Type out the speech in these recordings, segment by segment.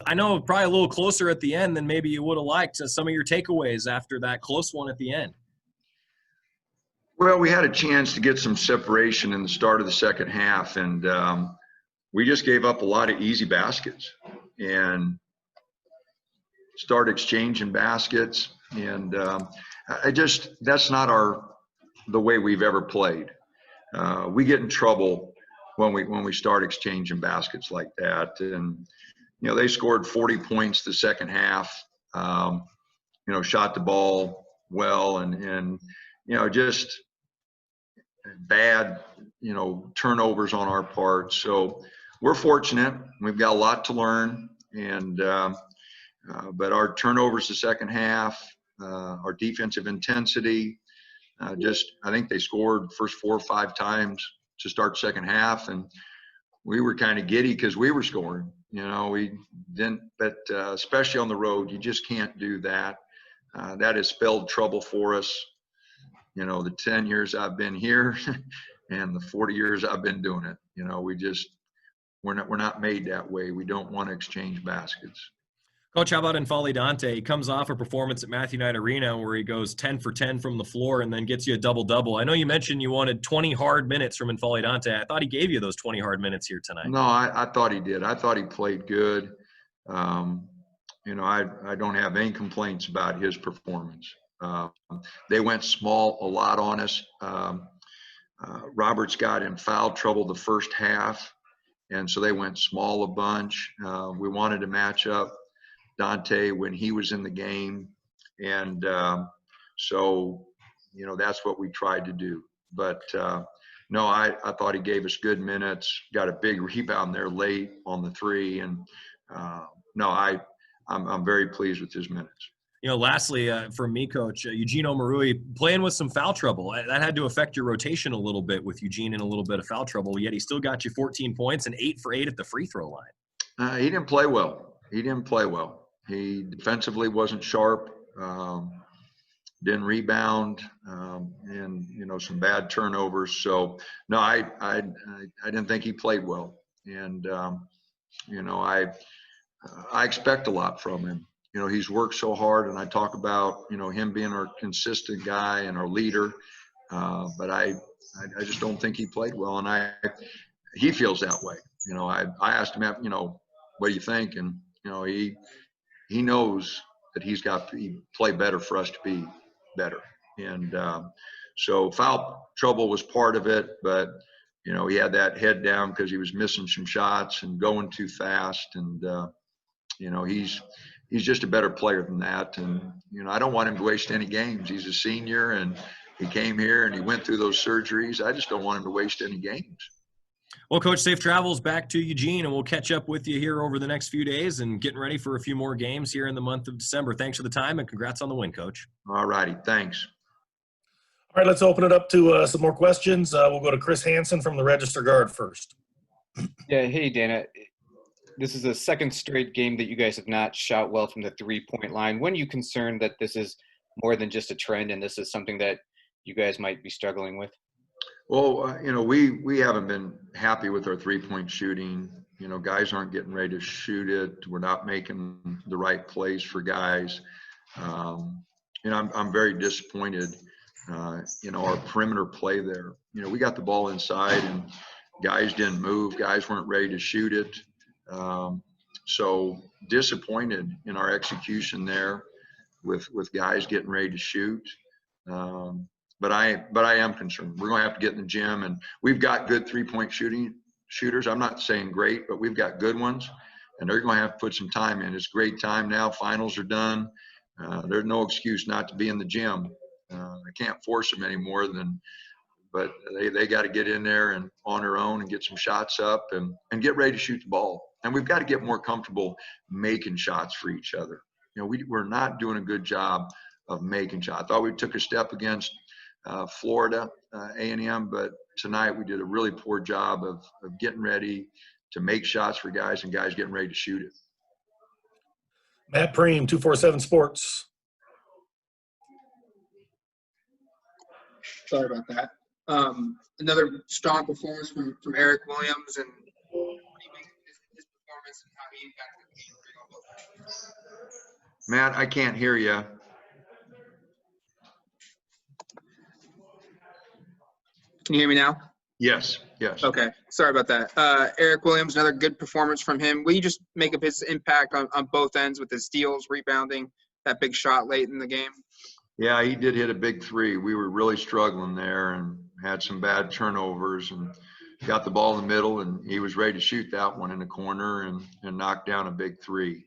I know probably a little closer at the end than maybe you would have liked. Some of your takeaways after that close one at the end. Well, we had a chance to get some separation in the start of the second half, and we just gave up a lot of easy baskets and started exchanging baskets. And that's not the way we've ever played. We get in trouble when we start exchanging baskets like that. And they scored 40 points the second half. Shot the ball well, and just bad turnovers on our part. So we're fortunate. We've got a lot to learn, and but our turnovers the second half, our defensive intensity. I think they scored first 4 or 5 times to start second half, and we were kind of giddy because we were scoring. We didn't, but especially on the road, you just can't do that. That has spelled trouble for us. The 10 years I've been here, and the 40 years I've been doing it. We're not made that way. We don't want to exchange baskets. Coach, how about Infalidante? He comes off a performance at Matthew Knight Arena where he goes 10 for 10 from the floor and then gets you a double-double. I know you mentioned you wanted 20 hard minutes from Infalidante. I thought he gave you those 20 hard minutes here tonight. No, I thought he did. I thought he played good. I don't have any complaints about his performance. They went small a lot on us. Roberts got in foul trouble the first half, and so they went small a bunch. We wanted to match up Dante when he was in the game, and so that's what we tried to do. But no, I thought he gave us good minutes. Got a big rebound there late on the 3, and no, I'm very pleased with his minutes. Lastly, for me, Coach, Eugene Omarui playing with some foul trouble. That had to affect your rotation a little bit with Eugene in a little bit of foul trouble, yet he still got you 14 points and 8 for 8 at the free throw line. He didn't play well. He defensively wasn't sharp, didn't rebound, and some bad turnovers. So no, I didn't think he played well, and I expect a lot from him. He's worked so hard, and I talk about him being our consistent guy and our leader, but I just don't think he played well, and he feels that way. I asked him, what do you think, and he knows that he's got to play better for us to be better. And so foul trouble was part of it, but, he had that head down because he was missing some shots and going too fast. And, he's just a better player than that. And, I don't want him to waste any games. He's a senior, and he came here and he went through those surgeries. I just don't want him to waste any games. Well, Coach, safe travels back to Eugene, and we'll catch up with you here over the next few days and getting ready for a few more games here in the month of December. Thanks for the time, and congrats on the win, Coach. All righty. Thanks. All right, let's open it up to some more questions. We'll go to Chris Hansen from the Register Guard first. Yeah, hey, Dana. This is the second straight game that you guys have not shot well from the three-point line. When are you concerned that this is more than just a trend and this is something that you guys might be struggling with? Well, we haven't been happy with our three-point shooting. Guys aren't getting ready to shoot it. We're not making the right plays for guys. I'm very disappointed. Our perimeter play there. We got the ball inside and guys didn't move. Guys weren't ready to shoot it. So disappointed in our execution there with guys getting ready to shoot. But I am concerned. We're going to have to get in the gym, and we've got good three-point shooters. I'm not saying great, but we've got good ones, and they're going to have to put some time in. It's great time now. Finals are done. There's no excuse not to be in the gym. I can't force them anymore, but they got to get in there and on their own and get some shots up and get ready to shoot the ball. And we've got to get more comfortable making shots for each other. We're not doing a good job of making shots. I thought we took a step against Florida A&M, but tonight we did a really poor job of getting ready to make shots for guys and guys getting ready to shoot it. Matt Preem, 247 Sports. Sorry about that. Another strong performance from Eric Williams, and what do you make of his performance and how he impacted the game for you on both Matt, I can't hear you. Can you hear me now? Yes, yes. Okay, sorry about that. Eric Williams, another good performance from him. Will you just make up his impact on both ends with his steals, rebounding, that big shot late in the game? Yeah, he did hit a big three. We were really struggling there and had some bad turnovers and got the ball in the middle, and he was ready to shoot that one in the corner and knock down a big three.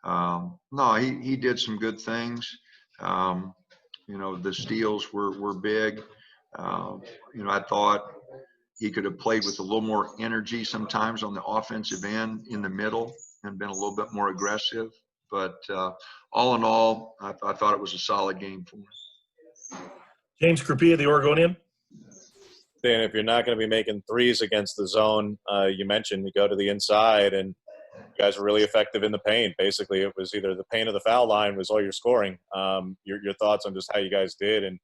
No, he did some good things. The steals were big. I thought he could have played with a little more energy sometimes on the offensive end in the middle and been a little bit more aggressive. But all in all, I thought it was a solid game for him. James Krupia, the Oregonian. Dan, if you're not going to be making threes against the zone, you mentioned you go to the inside, and you guys were really effective in the paint. Basically, it was either the paint or the foul line was all your scoring. Your thoughts on just how you guys did and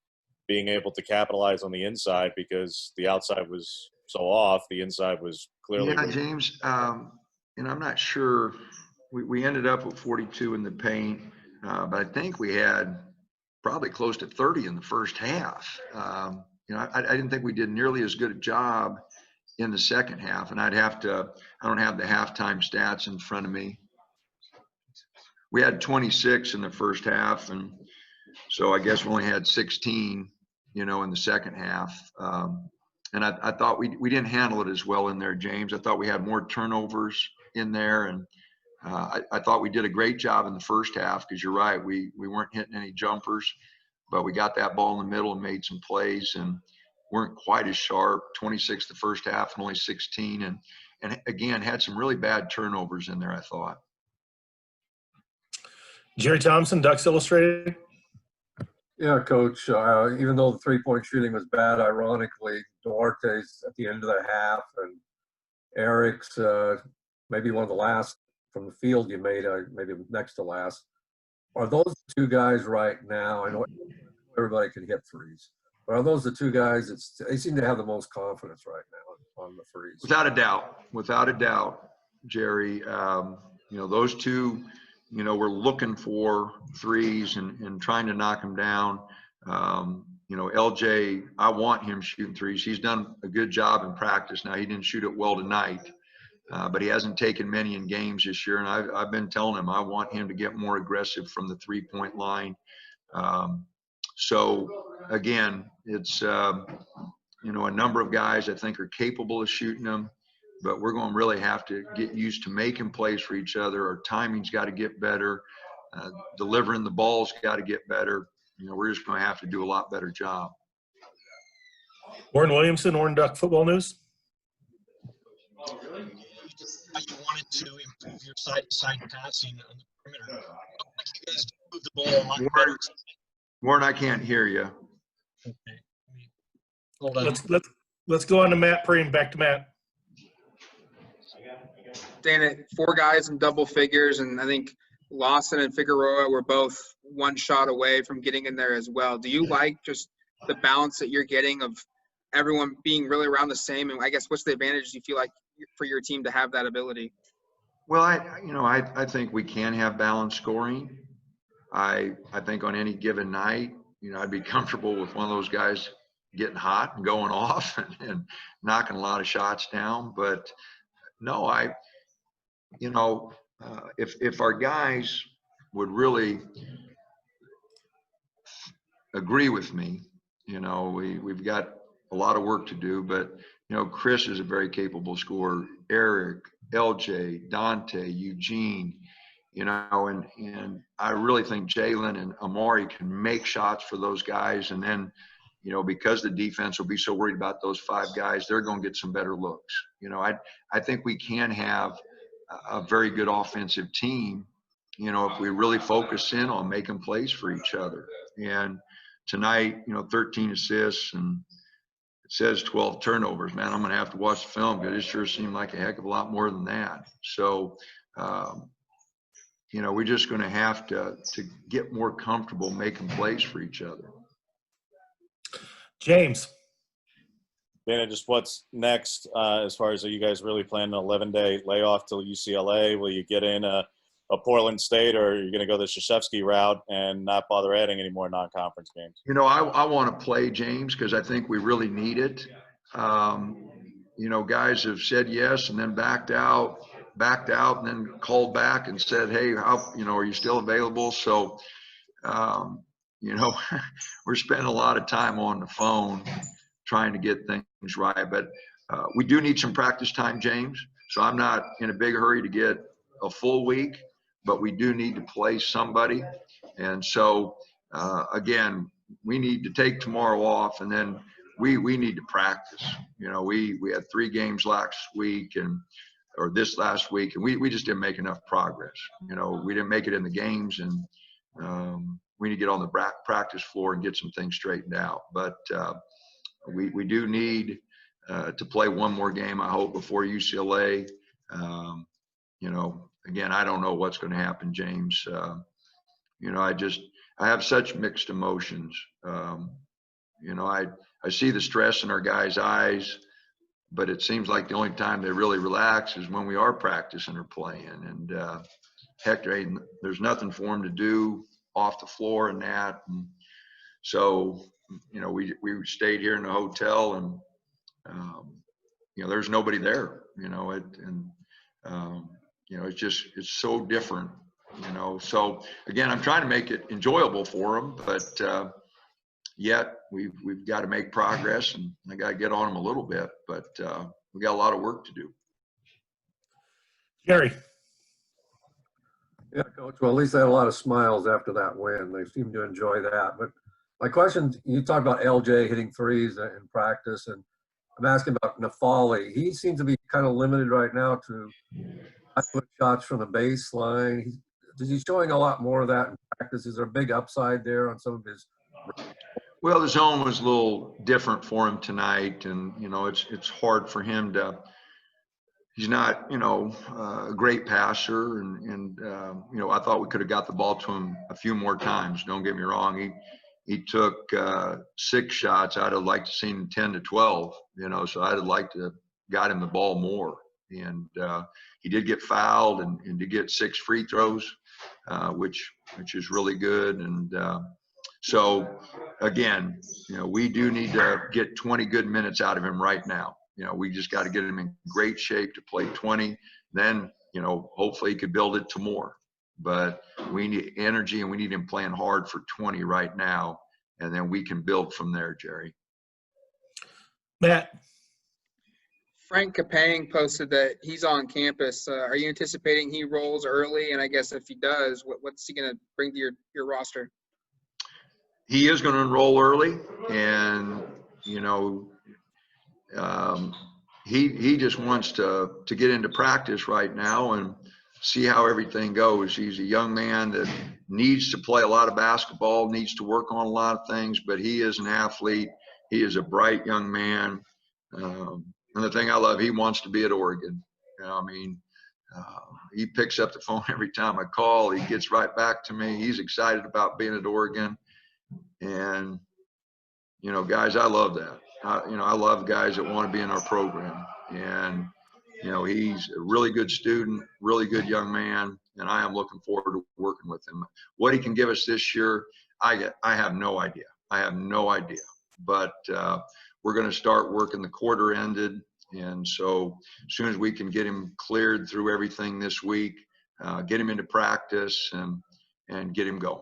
being able to capitalize on the inside, because the outside was so off, the inside was clearly. Yeah, James, I'm not sure. We ended up with 42 in the paint, but I think we had probably close to 30 in the first half. I didn't think we did nearly as good a job in the second half, and I don't have the halftime stats in front of me. We had 26 in the first half, and so I guess we only had 16, in the second half. And I thought we didn't handle it as well in there, James. I thought we had more turnovers in there, and I thought we did a great job in the first half, because you're right, we weren't hitting any jumpers, but we got that ball in the middle and made some plays and weren't quite as sharp. 26 the first half and only 16, and again had some really bad turnovers in there, I thought. Jerry Thompson, Ducks Illustrated. Yeah, Coach, even though the three-point shooting was bad, ironically, Duarte's at the end of the half and Eric's maybe one of the last from the field you made, maybe next to last. Are those two guys right now? I know everybody can hit threes, but are those the two guys they seem to have the most confidence right now on the threes? Without a doubt, Jerry. Those two, we're looking for threes and trying to knock them down. LJ, I want him shooting threes. He's done a good job in practice. Now, he didn't shoot it well tonight, but he hasn't taken many in games this year. And I've been telling him I want him to get more aggressive from the three-point line. So, again, it's, a number of guys I think are capable of shooting them, but we're going to really have to get used to making plays for each other. Our timing's got to get better. Delivering the ball's got to get better. We're just going to have to do a lot better job. Warren Williamson, Oregon Duck Football News. How you wanted to improve your side-to-side passing on the perimeter. Looked like you guys moved the ball a lot better. Warren, I can't hear you. Okay. Hold on. Let's go on to Matt Preen. Back to Matt. Dana, 4 guys in double figures, and I think Lawson and Figueroa were both one shot away from getting in there as well. Do you like just the balance that you're getting of everyone being really around the same? And I guess what's the advantage you feel like for your team to have that ability? Well, I think we can have balanced scoring. I think on any given night, I'd be comfortable with one of those guys getting hot and going off and knocking a lot of shots down. But no, if our guys would really agree with me, we've got a lot of work to do, but Chris is a very capable scorer. Eric, LJ, Dante, Eugene, and I really think Jalen and Amari can make shots for those guys. And then, because the defense will be so worried about those 5 guys, they're going to get some better looks. I think we can have a very good offensive team, if we really focus in on making plays for each other. And tonight, 13 assists and it says 12 turnovers. Man, I'm going to have to watch the film because it sure seemed like a heck of a lot more than that. So, we're just going to have to get more comfortable making plays for each other. James. Dana, just what's next as far as, are you guys really planning an 11-day layoff till UCLA? Will you get in a a Portland State, or you're going to go the Krzyzewski route and not bother adding any more non-conference games? You know, I want to play, James, because I think we really need it. You know, guys have said yes and then backed out, and then called back and said, hey, how, you know, are you still available? So, you know, we're spending a lot of time on the phone trying to get things right. But we do need some practice time, James. So I'm not in a big hurry to get a full week, but we do need to play somebody. And so, again, we need to take tomorrow off, and then we need to practice. You know, we had 3 games last week or this last week, and we just didn't make enough progress. You know, we didn't make it in the games, and we need to get on the practice floor and get some things straightened out. But we do need to play one more game, I hope, before UCLA. You know, again, I don't know what's going to happen, James. You know, I have such mixed emotions. You know, I see the stress in our guys' eyes, but it seems like the only time they really relax is when we are practicing or playing. And heck, there's nothing for them to do off the floor and that. And so, you know, we stayed here in the hotel, and you know, there's nobody there. You know, you know, it's so different. You know, so again, I'm trying to make it enjoyable for them, but yet we've got to make progress, and I got to get on them a little bit, but we got a lot of work to do. Jerry. Yeah, Coach. Well, at least they had a lot of smiles after that win. They seemed to enjoy that. But my question, you talked about LJ hitting threes in practice, and I'm asking about Nafali. He seems to be kind of limited right now to shots from the baseline. Is he showing a lot more of that in practice? Is there a big upside there on some of his? Well, the zone was a little different for him tonight, and you know, it's hard for him to. He's not, you know, a great passer, and you know, I thought we could have got the ball to him a few more times. Don't get me wrong. He took 6 shots. I'd have liked to seen him 10 to 12. You know, so I'd have liked to have got him the ball more. And he did get fouled and to get 6 free throws, which is really good. And so again, you know, we do need to get 20 good minutes out of him right now. You know, we just got to get him in great shape to play 20. Then, you know, hopefully he could build it to more. But we need energy, and we need him playing hard for 20 right now, and then we can build from there, Jerry. Matt. Frank Kapang posted that he's on campus. Are you anticipating he rolls early? And I guess if he does, what's he going to bring to your roster? He is going to enroll early, and you know, he just wants to get into practice right now and see how everything goes. He's a young man that needs to play a lot of basketball, needs to work on a lot of things, but he is an athlete. He is a bright young man. And the thing I love, he wants to be at Oregon. You know, I mean, he picks up the phone every time I call. He gets right back to me. He's excited about being at Oregon. And, you know, guys, I love that. You know, I love guys that want to be in our program. And, you know, he's a really good student, really good young man, and I am looking forward to working with him. What he can give us this year, I have no idea. I have no idea. But we're going to start working. The quarter ended, and so as soon as we can get him cleared through everything this week, get him into practice and get him going.